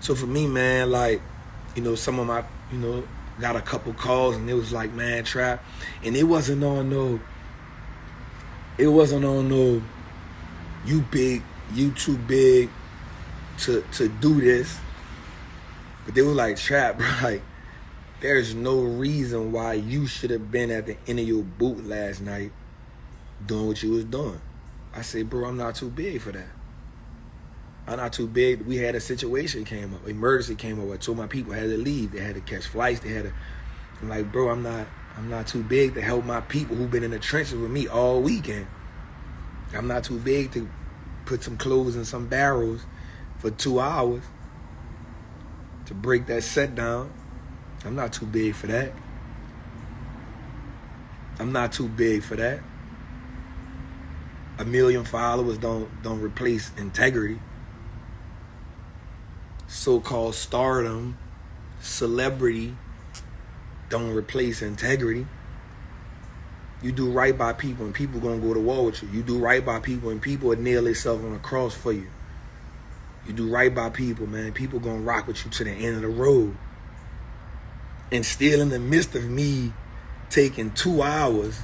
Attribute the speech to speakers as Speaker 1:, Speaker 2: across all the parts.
Speaker 1: So for me, man, like, some of my, got a couple calls and it was like, man, Trap. And it wasn't on no, you big, you too big to do this. But they were like, Trap, bro, like, there's no reason why you should have been at the end of your boot last night doing what you was doing. I said, bro, I'm not too big for that. I'm not too big. We had a situation came up, emergency came up. I told my people had to leave. They had to catch flights. I'm like, bro, I'm not too big to help my people who've been in the trenches with me all weekend. I'm not too big to put some clothes in some barrels for 2 hours to break that set down. I'm not too big for that. I'm not too big for that. 1 million followers don't replace integrity. So-called stardom, celebrity don't replace integrity. You do right by people and people gonna go to war with you. You do right by people and people will nail themselves on the cross for you. You do right by people, man. People gonna rock with you to the end of the road. And still in the midst of me taking 2 hours,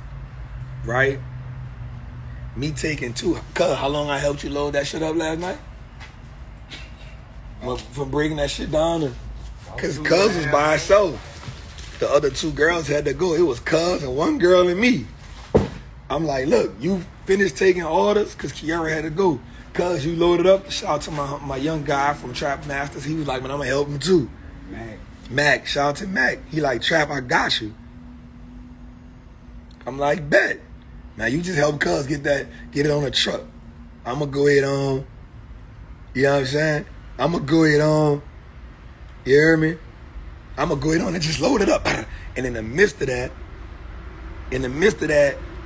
Speaker 1: right? Me taking cuz how long I helped you load that shit up last night? From breaking that shit down, because cuz was by herself. The other 2 girls had to go. It was cuz and 1 girl and me. I'm like, look, you finished taking orders, because Kiara had to go. Cuz you loaded up. Shout out to my young guy from Trap Masters. He was like, man, I'm gonna help him too. Mac, shout out to Mac. He like, Trap, I got you. I'm like, bet. Now you just help cuz get it on the truck. I'm gonna go ahead on, you know what I'm saying? I'm gonna go ahead on, you hear me? I'm gonna go ahead on and just load it up. And in the midst of that,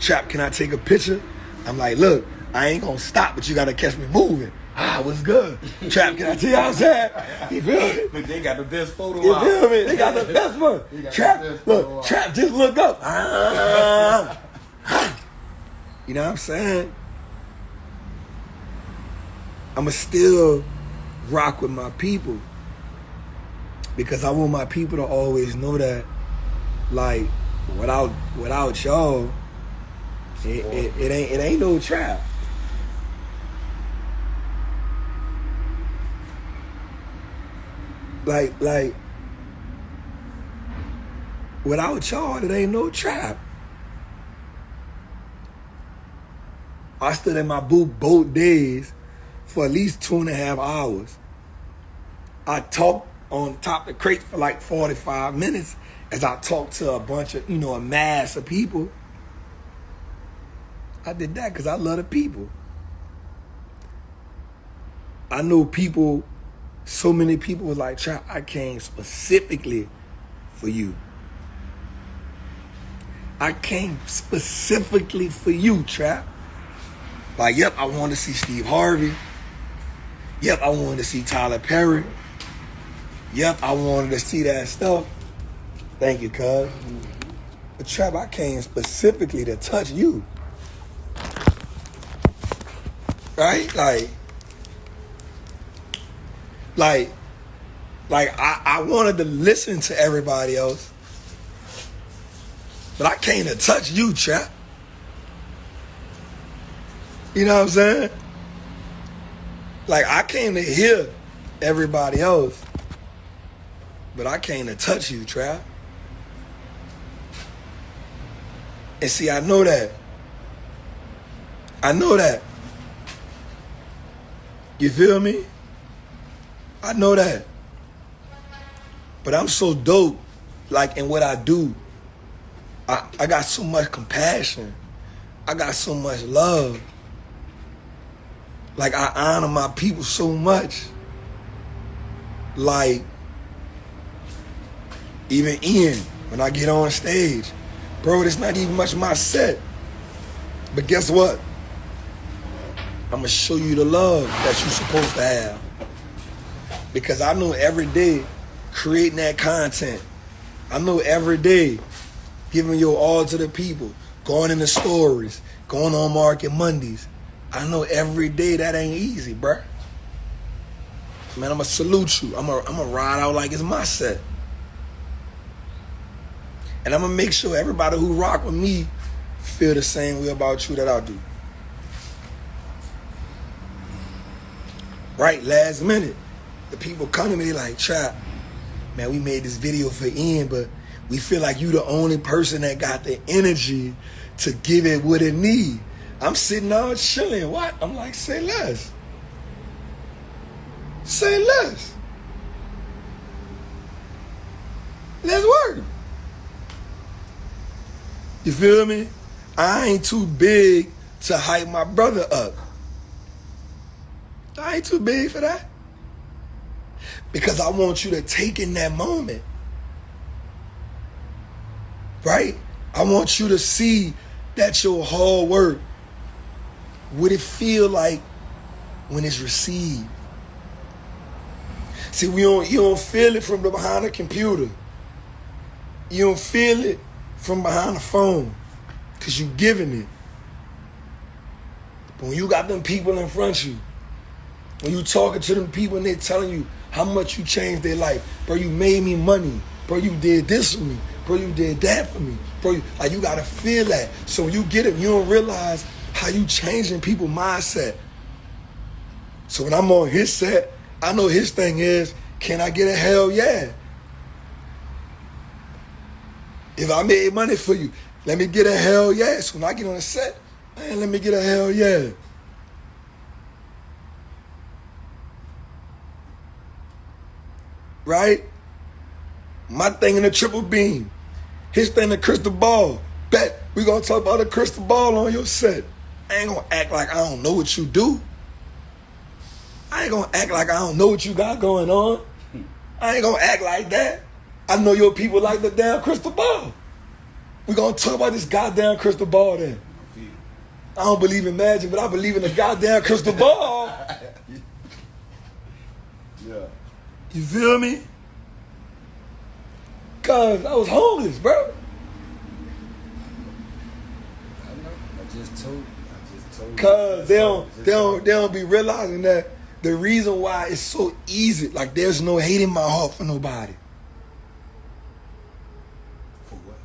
Speaker 1: Trap, can I take a picture? I'm like, look, I ain't gonna stop, but you gotta catch me moving. What's good? Trap, can I tell you how I'm saying? You feel me?
Speaker 2: But they got the best photo.
Speaker 1: You feel me? They got the best one. Trap, look, Trap, just look up. You know what I'm saying? I'ma still rock with my people, because I want my people to always know that, like, without y'all, it ain't no Trap. Like, without y'all, it ain't no Trap. I stood in my booth both days for at least 2.5 hours. I talked on top of the crates for like 45 minutes as I talked to a bunch of, a mass of people. I did that because I love the people. I know people, so many people was like, Trap, I came specifically for you. I came specifically for you, Trap. Like, yep, I wanted to see Steve Harvey. Yep, I wanted to see Tyler Perry. Yep, I wanted to see that stuff. Thank you, cuz. But Trap, I came specifically to touch you. Right? Like I wanted to listen to everybody else, but I came to touch you, Trap. You know what I'm saying? Like, I came to hear everybody else, but I came to touch you, Trap. And see, I know that. You feel me? I know that. But I'm so dope, like, in what I do. I got so much compassion. I got so much love. Like, I honor my people so much. Like, even Ian, when I get on stage, bro, it's not even much my set. But guess what? I'm gonna show you the love that you're supposed to have. Because I know every day creating that content, I know every day giving your all to the people, going in the stories, going on Market Mondays. I know every day that ain't easy, bruh. man, I'm going to salute you. I'm going to ride out like it's my set. And I'm going to make sure everybody who rock with me feel the same way about you that I do. Right, last minute, the people come to me like, Trap, man, we made this video for Ian, but we feel like you the only person that got the energy to give it what it need. I'm sitting out chilling. What? I'm like, say less. Say less. Let's work. You feel me? I ain't too big to hype my brother up. I ain't too big for that. Because I want you to take in that moment. Right? I want you to see that your hard work, what it feel like when it's received. See, you don't feel it from behind the computer. You don't feel it from behind the phone because you giving it. But when you got them people in front of you, when you talking to them people and they telling you how much you changed their life, bro, you made me money, bro, you did this for me, bro, you did that for me, bro, you gotta feel that. So when you get it, you don't realize how you changing people's mindset. So when I'm on his set, I know his thing is, can I get a hell yeah? If I made money for you, let me get a hell yeah. So when I get on the set, man, let me get a hell yeah. Right? My thing in the triple beam. His thing the crystal ball. Bet we gonna talk about the crystal ball on your set. I ain't gonna act like I don't know what you do. I ain't gonna act like I don't know what you got going on. I ain't gonna act like that. I know your people like the damn crystal ball. We gonna talk about this goddamn crystal ball then. I don't believe in magic, but I believe in the goddamn crystal ball.
Speaker 2: Yeah.
Speaker 1: You feel me? Cause I was homeless, bro.
Speaker 2: I know. I just told you.
Speaker 1: Cause they don't be realizing that the reason why it's so easy, like there's no hate in my heart for nobody.
Speaker 2: For what?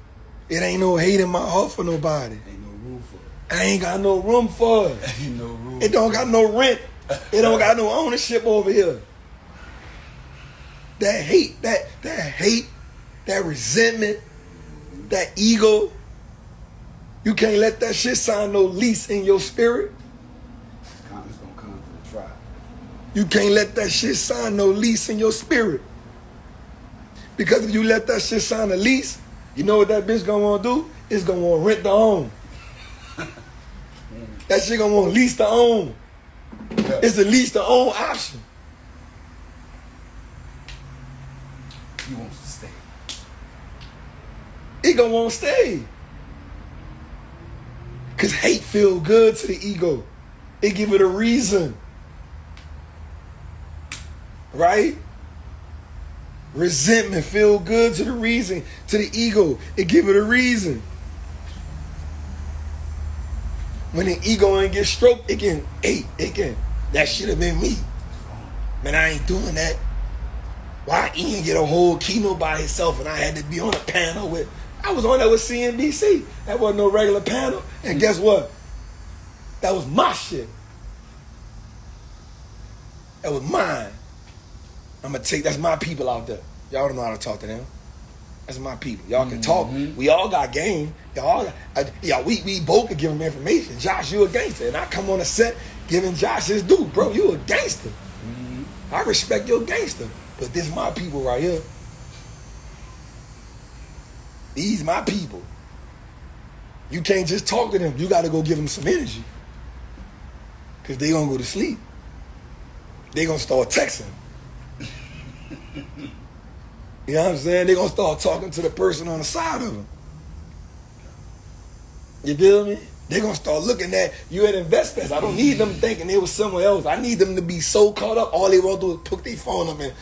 Speaker 1: It ain't no hate in my heart for nobody.
Speaker 2: Ain't no room for it.
Speaker 1: I ain't got no room for it.
Speaker 2: Ain't no room.
Speaker 1: It don't got no rent. It don't got no ownership over here. That hate, that resentment, that ego, you can't let that shit sign no lease in your spirit.
Speaker 2: It's gonna come to the tribe.
Speaker 1: You can't let that shit sign no lease in your spirit. Because if you let that shit sign a lease, you know what that bitch gonna wanna do? It's gonna wanna rent to own. That shit gonna wanna lease to own.
Speaker 2: Yeah.
Speaker 1: It's a lease to own option.
Speaker 2: He wants to stay.
Speaker 1: It gonna wanna stay. Cause hate feel good to the ego. It give it a reason. Right? Resentment feel good to the reason, to the ego. It give it a reason. When the ego ain't get stroked, it can, that should have been me. Man, I ain't doing that. Why Ian get a whole keynote by himself and I had to be on a panel with, I was on that with CNBC. That wasn't no regular panel. And guess what? That was my shit. That was mine. That's my people out there. Y'all don't know how to talk to them. That's my people. Y'all can talk. We all got game. We both can give them information. Josh, you a gangster. And I come on the set giving Josh his due. Bro, you a gangster. I respect your gangster. But this my people right here. These my people. You can't just talk to them. You got to go give them some energy. Because they going to go to sleep. They going to start texting. You know what I'm saying? They're going to start talking to the person on the side of them. You feel me? They're going to start looking at you at investors. I don't need them thinking they was somewhere else. I need them to be so caught up. All they want to do is put their phone up and,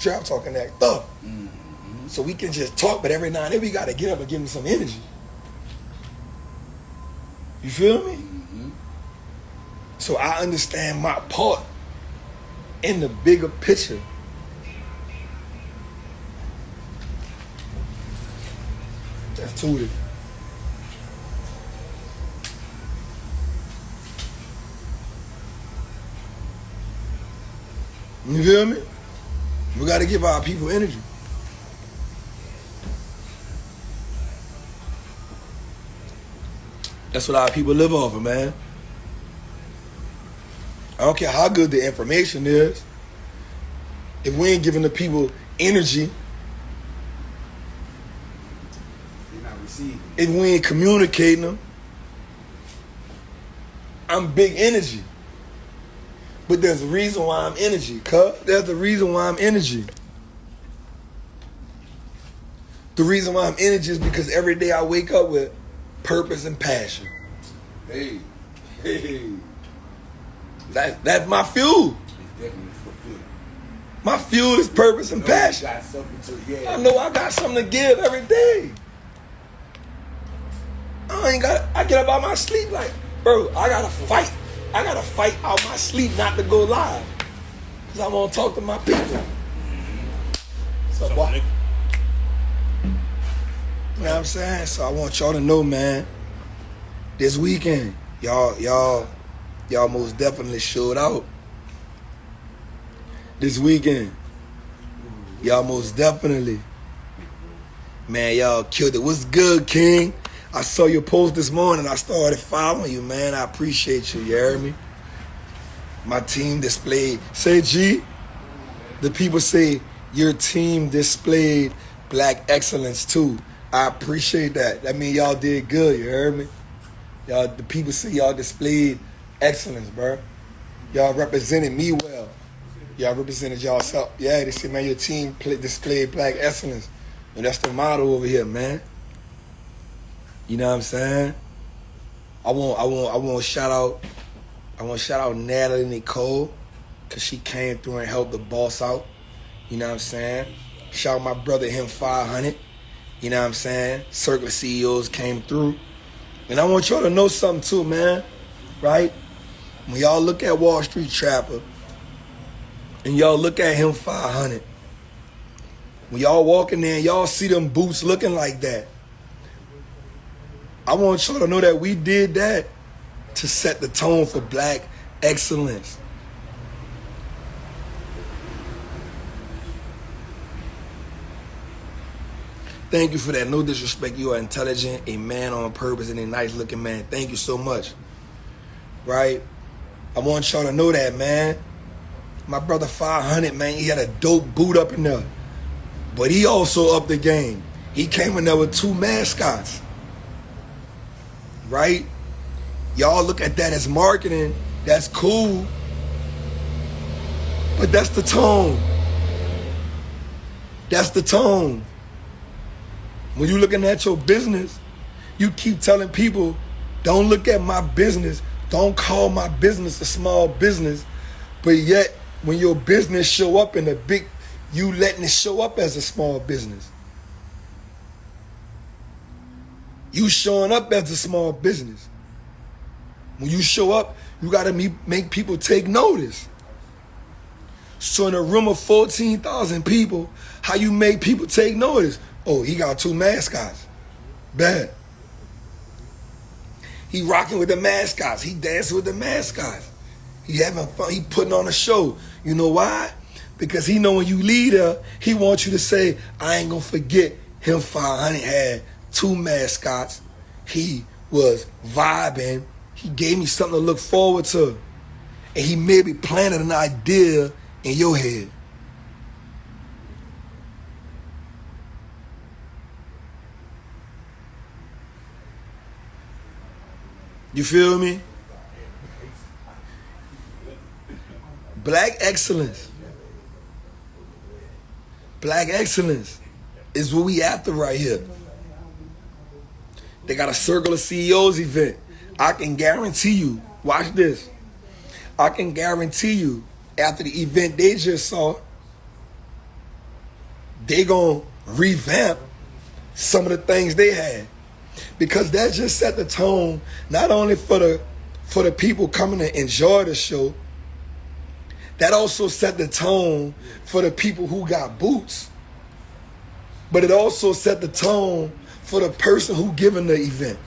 Speaker 1: Trap talking that stuff. So we can just talk, but every now and then we got to get up and give them some energy. You feel me? So I understand my part in the bigger picture. That's Tootie. You feel me? We got to give our people energy. That's what our people live off of, man. I don't care how good the information is. If we ain't giving the people energy,
Speaker 2: They're not receiving.
Speaker 1: if we ain't communicating them, I'm big energy. But there's a reason why I'm energy, cuz. There's a reason why I'm energy. The reason why I'm energy is because every day I wake up with purpose and passion.
Speaker 2: Hey.
Speaker 1: That's my fuel.
Speaker 2: It's definitely fulfilled.
Speaker 1: My fuel is purpose and passion.
Speaker 2: You got something to, yeah.
Speaker 1: I know I got something to give every day. I get up out my sleep like, bro, I gotta fight. I gotta fight out my sleep not to go live. Because I want to talk to my people. So, boy, you know what I'm saying? So I want y'all to know, man, this weekend, y'all most definitely showed out. This weekend, y'all most definitely, man, y'all killed it. What's good, King? I saw your post this morning. I started following you, man. I appreciate you. You heard me? My team displayed. Say, G, the people say your team displayed black excellence too. I appreciate that. That means y'all did good. You heard me? Y'all, the people say y'all displayed excellence, bro. Y'all represented me well. Y'all represented y'allself. Yeah, they say, man, your team displayed black excellence. And that's the motto over here, man. You know what I'm saying? I want to shout out Natalie Nicole, cause she came through and helped the boss out. You know what I'm saying? Shout out my brother, him 500. You know what I'm saying? Circle of CEOs came through. And I want y'all to know something too, man. Right? When y'all look at Wall Street Trapper and y'all look at him 500, when y'all walk in there and y'all see them boots looking like that, I want y'all to know that we did that to set the tone for black excellence. Thank you for that. No disrespect. You are intelligent, a man on purpose, and a nice looking man. Thank you so much. Right? I want y'all to know that, man. My brother 500, man, he had a dope boot up in there. But he also upped the game. He came in there with 2 mascots. Right? Y'all look at that as marketing. That's cool. But that's the tone. That's the tone. When you're looking at your business, you keep telling people, don't look at my business. Don't call my business a small business. But yet, when your business show up in a big, you letting it show up as a small business. You showing up as a small business. When you show up, you got to make people take notice. So in a room of 14,000 people, how you make people take notice? Oh, he got 2 mascots. Bad. He rocking with the mascots. He dancing with the mascots. He having fun. He putting on a show. You know why? Because he know when you lead her, he wants you to say, I ain't going to forget him 500 had 2 mascots. He was vibing. He gave me something to look forward to. And he maybe planted an idea in your head. You feel me? Black excellence. Black excellence is what we after right here. They got a Circle of CEOs event. I can guarantee you, watch this. I can guarantee you, after the event they just saw, they gonna revamp some of the things they had. Because that just set the tone, not only for the people coming to enjoy the show, that also set the tone for the people who got boots. But it also set the tone for the person who giving the event.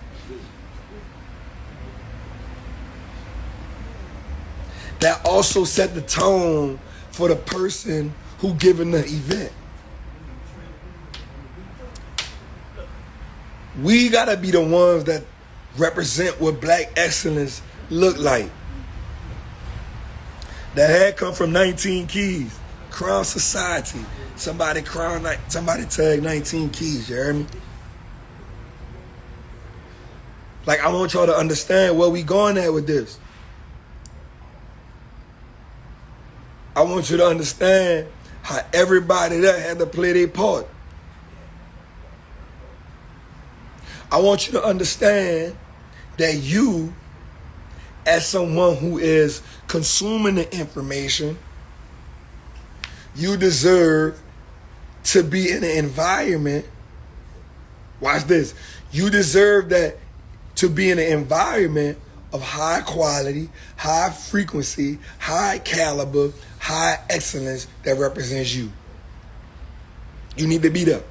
Speaker 1: That also set the tone for the person who giving the event. We gotta be the ones that represent what black excellence look like. That had come from 19 Keys, Crown Society. Somebody tag 19 Keys, you hear me? Like, I want y'all to understand where we going at with this. I want you to understand how everybody there had to play their part. I want you to understand that you, as someone who is consuming the information, you deserve to be in an environment. Watch this. You deserve that to be in an environment of high quality, high frequency, high caliber, high excellence that represents you. You need to be there.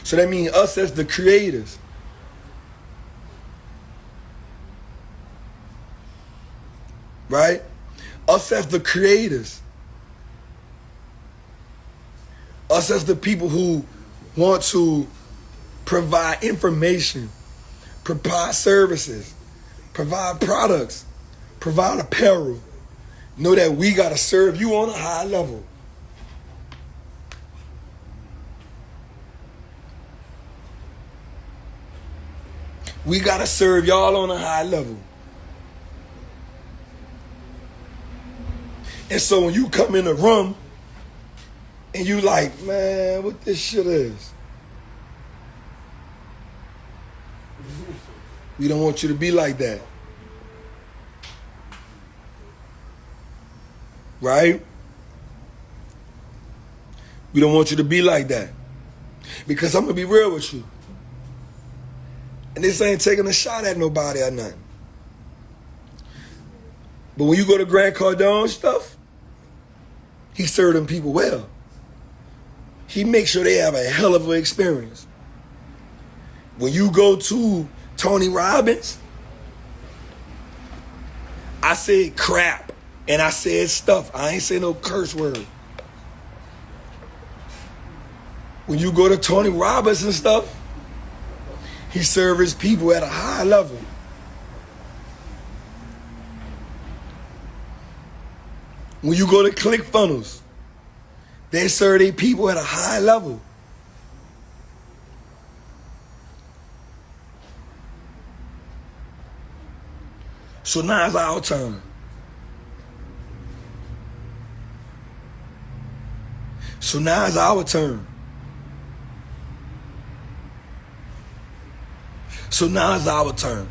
Speaker 1: So that means us as the creators. Right? Us as the creators. Us as the people who want to provide information, provide services, provide products, provide apparel. Know that we got to serve you on a high level. We got to serve y'all on a high level. And so when you come in the room and you like, man, what this shit is? We don't want you to be like that. Right? We don't want you to be like that. Because I'm going to be real with you. And this ain't taking a shot at nobody or nothing. But when you go to Grant Cardone stuff, he served them people well. He makes sure they have a hell of an experience. When you go to Tony Robbins, I said crap and I said stuff. I ain't say no curse word. When you go to Tony Robbins and stuff, he serves his people at a high level. When you go to ClickFunnels, they serve their people at a high level. So now it's our turn. So now it's our turn. So now it's our turn.